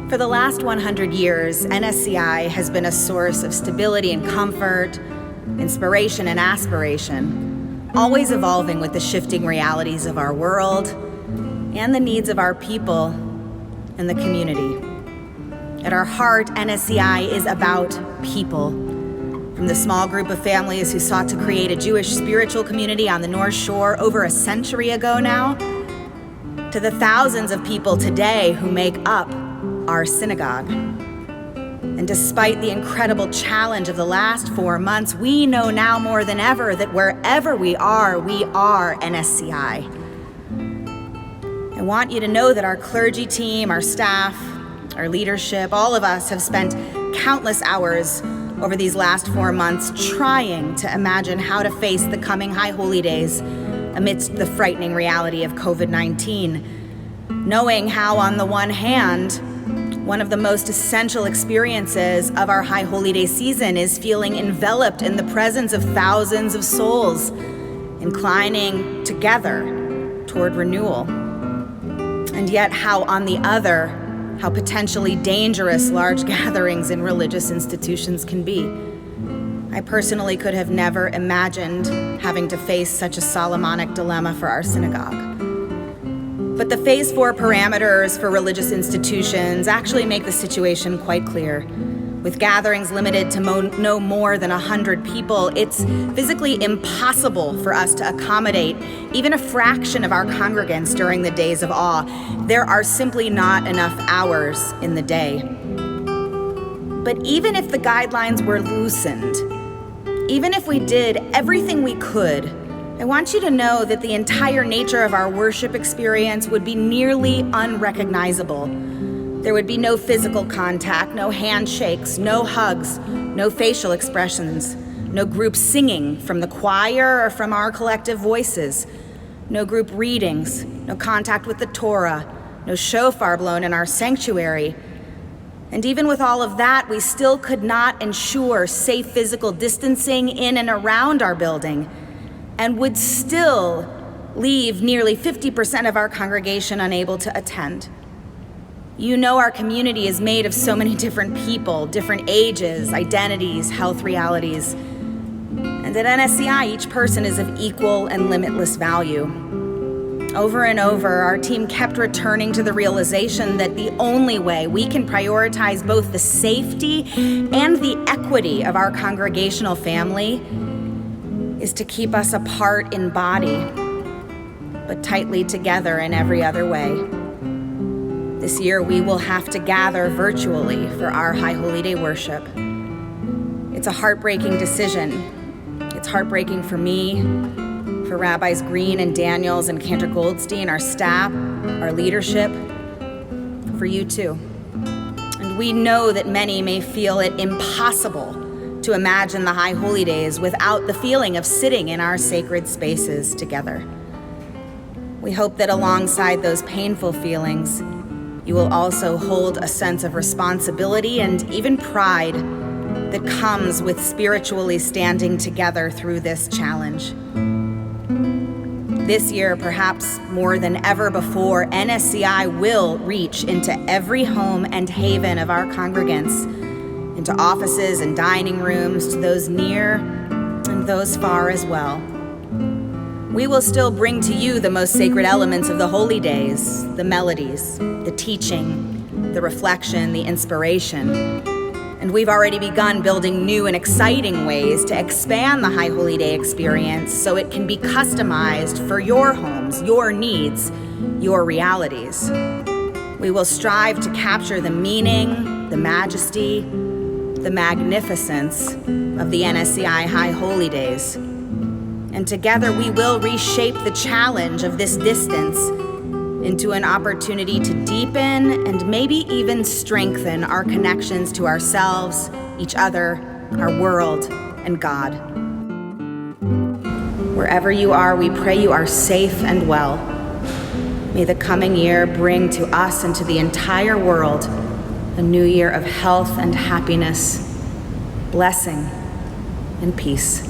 For the last 100 years, NSCI has been a source of stability and comfort, inspiration and aspiration, always evolving with the shifting realities of our world and the needs of our people and the community. At our heart, NSCI is about people. From the small group of families who sought to create a Jewish spiritual community on the North Shore over a century ago now, to the thousands of people today who make up our synagogue. And despite the incredible challenge of the last 4 months, we know now more than ever that wherever we are NSCI. I want you to know that our clergy team, our staff, our leadership, all of us have spent countless hours over these last 4 months trying to imagine how to face the coming High Holy Days amidst the frightening reality of COVID-19, knowing how, on the one hand, one of the most essential experiences of our High Holy Day season is feeling enveloped in the presence of thousands of souls, inclining together toward renewal. And yet how, on the other, how potentially dangerous large gatherings in religious institutions can be. I personally could have never imagined having to face such a Solomonic dilemma for our synagogue. But the Phase 4 parameters for religious institutions actually make the situation quite clear. With gatherings limited to no more than 100 people, it's physically impossible for us to accommodate even a fraction of our congregants during the days of awe. There are simply not enough hours in the day. But even if the guidelines were loosened, even if we did everything we could, I want you to know that the entire nature of our worship experience would be nearly unrecognizable. There would be no physical contact, no handshakes, no hugs, no facial expressions, no group singing from the choir or from our collective voices, no group readings, no contact with the Torah, no shofar blown in our sanctuary. And even with all of that, we still could not ensure safe physical distancing in and around our building, and would still leave nearly 50% of our congregation unable to attend. You know our community is made of so many different people, different ages, identities, health realities. And at NSCI, each person is of equal and limitless value. Over and over, our team kept returning to the realization that the only way we can prioritize both the safety and the equity of our congregational family is to keep us apart in body, but tightly together in every other way. This year, we will have to gather virtually for our High Holy Day worship. It's a heartbreaking decision. It's heartbreaking for me, for Rabbis Green and Daniels and Cantor Goldstein, our staff, our leadership, for you too. And we know that many may feel it impossible to imagine the High Holy Days without the feeling of sitting in our sacred spaces together. We hope that alongside those painful feelings, you will also hold a sense of responsibility and even pride that comes with spiritually standing together through this challenge. This year, perhaps more than ever before, NSCI will reach into every home and haven of our congregants, into offices and dining rooms, to those near and those far as well. We will still bring to you the most sacred elements of the holy days, the melodies, the teaching, the reflection, the inspiration. And we've already begun building new and exciting ways to expand the High Holy Day experience so it can be customized for your homes, your needs, your realities. We will strive to capture the meaning, the majesty, the magnificence of the NSCI High Holy Days. And together we will reshape the challenge of this distance into an opportunity to deepen and maybe even strengthen our connections to ourselves, each other, our world, and God. Wherever you are, we pray you are safe and well. May the coming year bring to us and to the entire world a new year of health and happiness, blessing and peace.